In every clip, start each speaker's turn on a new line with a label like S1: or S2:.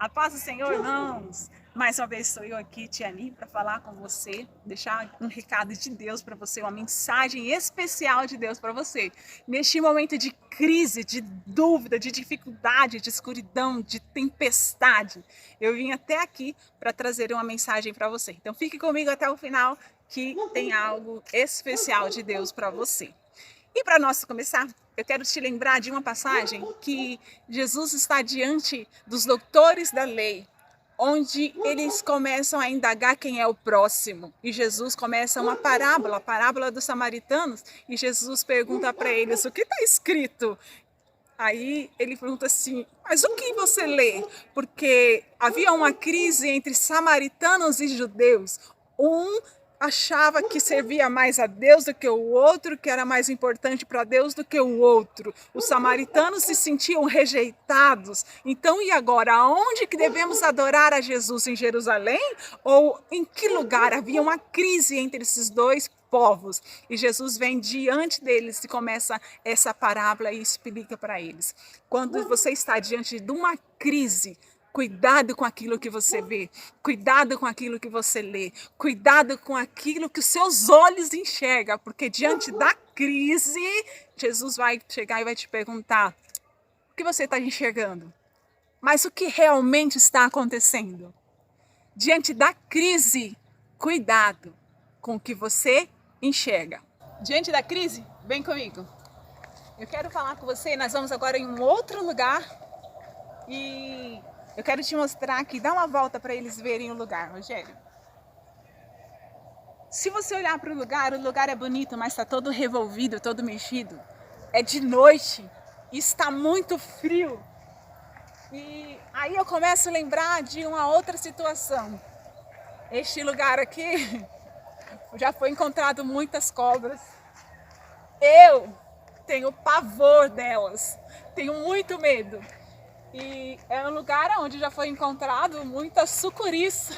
S1: A paz do Senhor, irmãos! Mais uma vez estou eu aqui, Tiani, para falar com você, deixar um recado de Deus para você, uma mensagem especial de Deus para você. Neste momento de crise, de dúvida, de dificuldade, de escuridão, de tempestade, eu vim até aqui para trazer uma mensagem para você. Então fique comigo até o final, que tem algo especial de Deus para você. E para nós começar, eu quero te lembrar de uma passagem que Jesus está diante dos doutores da lei, onde eles começam a indagar quem é o próximo. E Jesus começa uma parábola, a parábola dos samaritanos, e Jesus pergunta para eles, o que está escrito? Aí ele pergunta assim, mas o que você lê? Porque havia uma crise entre samaritanos e judeus. Um achava que servia mais a Deus do que o outro, que era mais importante para Deus do que o outro. Os samaritanos se sentiam rejeitados. Então, e agora? Aonde que devemos adorar a Jesus? Em Jerusalém? Ou em que lugar? Havia uma crise entre esses dois povos. E Jesus vem diante deles e começa essa parábola e explica para eles. Quando você está diante de uma crise, cuidado com aquilo que você vê, cuidado com aquilo que você lê, cuidado com aquilo que os seus olhos enxergam, porque diante da crise, Jesus vai chegar e vai te perguntar, o que você está enxergando? Mas o que realmente está acontecendo? Diante da crise, cuidado com o que você enxerga. Diante da crise, vem comigo. Eu quero falar com você, nós vamos agora em um outro lugar e eu quero te mostrar aqui, dá uma volta para eles verem o lugar, Rogério. Se você olhar para o lugar é bonito, mas está todo revolvido, todo mexido. É de noite e está muito frio. E aí eu começo a lembrar de uma outra situação. Este lugar aqui já foi encontrado muitas cobras. Eu tenho pavor delas, tenho muito medo. E é um lugar onde já foi encontrado muita sucuriça.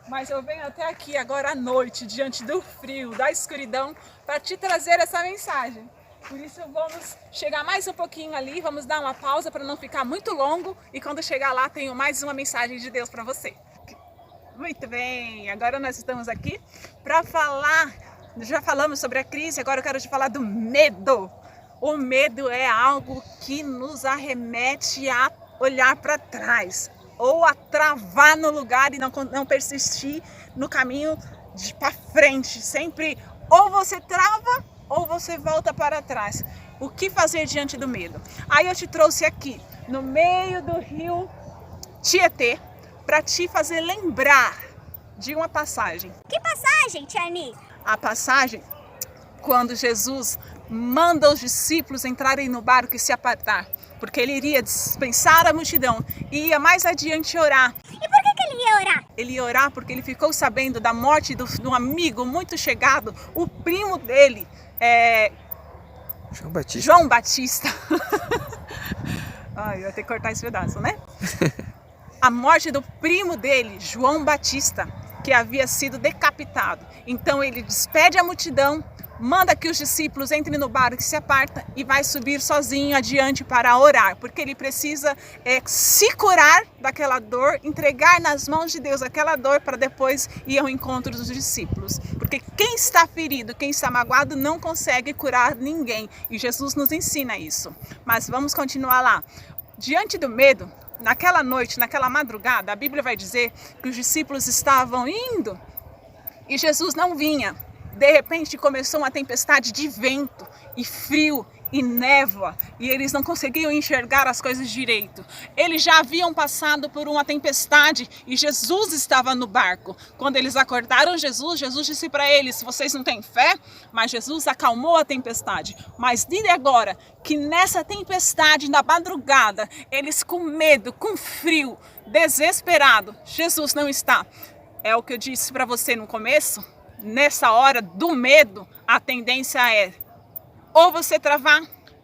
S1: Mas eu venho até aqui agora à noite, diante do frio, da escuridão, para te trazer essa mensagem. Por isso vamos chegar mais um pouquinho ali, vamos dar uma pausa para não ficar muito longo. E quando chegar lá, tenho mais uma mensagem de Deus para você. Muito bem, agora nós estamos aqui para falar, já falamos sobre a crise, agora eu quero te falar do medo. O medo é algo que nos arremete a olhar para trás ou a travar no lugar e não persistir no caminho para frente. Sempre ou você trava ou você volta para trás. O que fazer diante do medo? Aí eu te trouxe aqui, no meio do rio Tietê, para te fazer lembrar de uma passagem.
S2: Que passagem, Tiani?
S1: A passagem quando Jesus manda os discípulos entrarem no barco e se apartar, porque ele iria dispensar a multidão e ia mais adiante orar.
S2: E por que ele ia orar?
S1: Ele ia orar porque ele ficou sabendo da morte de um amigo muito chegado, o primo dele, João Batista. Ai, eu vou ter que cortar esse pedaço, né? A morte do primo dele, João Batista, que havia sido decapitado. Então ele despede a multidão, manda que os discípulos entrem no barco, que se aparta e vai subir sozinho adiante para orar, porque ele precisa se curar daquela dor, entregar nas mãos de Deus aquela dor para depois ir ao encontro dos discípulos. Porque quem está ferido, quem está magoado não consegue curar ninguém e Jesus nos ensina isso. Mas vamos continuar lá. Diante do medo, naquela noite, naquela madrugada, a Bíblia vai dizer que os discípulos estavam indo e Jesus não vinha. De repente começou uma tempestade de vento e frio e névoa e eles não conseguiam enxergar as coisas direito. Eles já haviam passado por uma tempestade e Jesus estava no barco. Quando eles acordaram Jesus disse para eles, vocês não têm fé? Mas Jesus acalmou a tempestade. Mas diga agora que nessa tempestade, na madrugada, eles com medo, com frio, desesperado, Jesus não está. É o que eu disse para você no começo. Nessa hora do medo, a tendência é ou você travar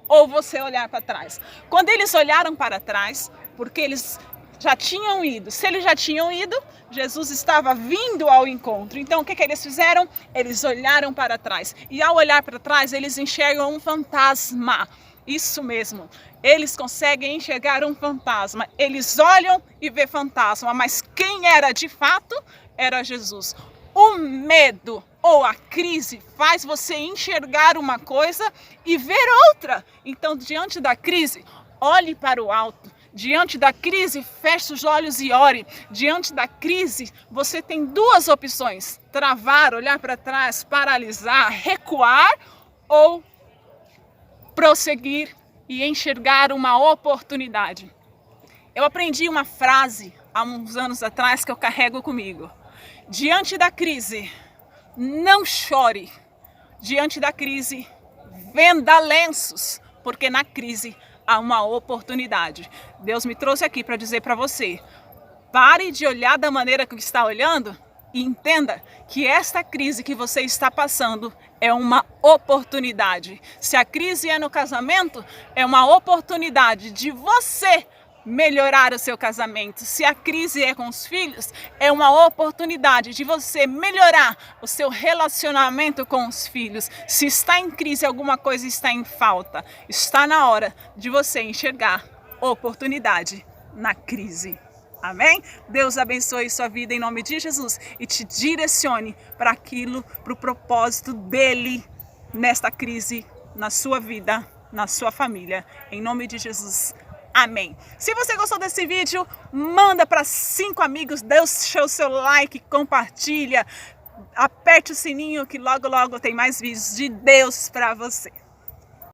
S1: ou você olhar para trás. Quando eles olharam para trás, porque eles já tinham ido, se eles já tinham ido, Jesus estava vindo ao encontro. Então o que eles fizeram? Eles olharam para trás. E ao olhar para trás, eles enxergam um fantasma. Isso mesmo. Eles conseguem enxergar um fantasma. Eles olham e vê fantasma, mas quem era de fato era Jesus. O medo ou a crise faz você enxergar uma coisa e ver outra. Então, diante da crise, olhe para o alto. Diante da crise, feche os olhos e ore. Diante da crise, você tem duas opções: travar, olhar para trás, paralisar, recuar ou prosseguir e enxergar uma oportunidade. Eu aprendi uma frase há uns anos atrás que eu carrego comigo. Diante da crise, não chore. Diante da crise, venda lenços, porque na crise há uma oportunidade. Deus me trouxe aqui para dizer para você: pare de olhar da maneira que está olhando e entenda que esta crise que você está passando é uma oportunidade. Se a crise é no casamento, é uma oportunidade de você melhorar o seu casamento. Se a crise é com os filhos, é uma oportunidade de você melhorar o seu relacionamento com os filhos. Se está em crise, alguma coisa está em falta. Está na hora de você enxergar oportunidade na crise. Amém? Deus abençoe sua vida em nome de Jesus e te direcione para aquilo, para o propósito dele nesta crise, na sua vida, na sua família. Em nome de Jesus. Amém. Se você gostou desse vídeo, manda para 5 amigos, deixa o seu like, compartilha, aperte o sininho que logo tem mais vídeos de Deus para você.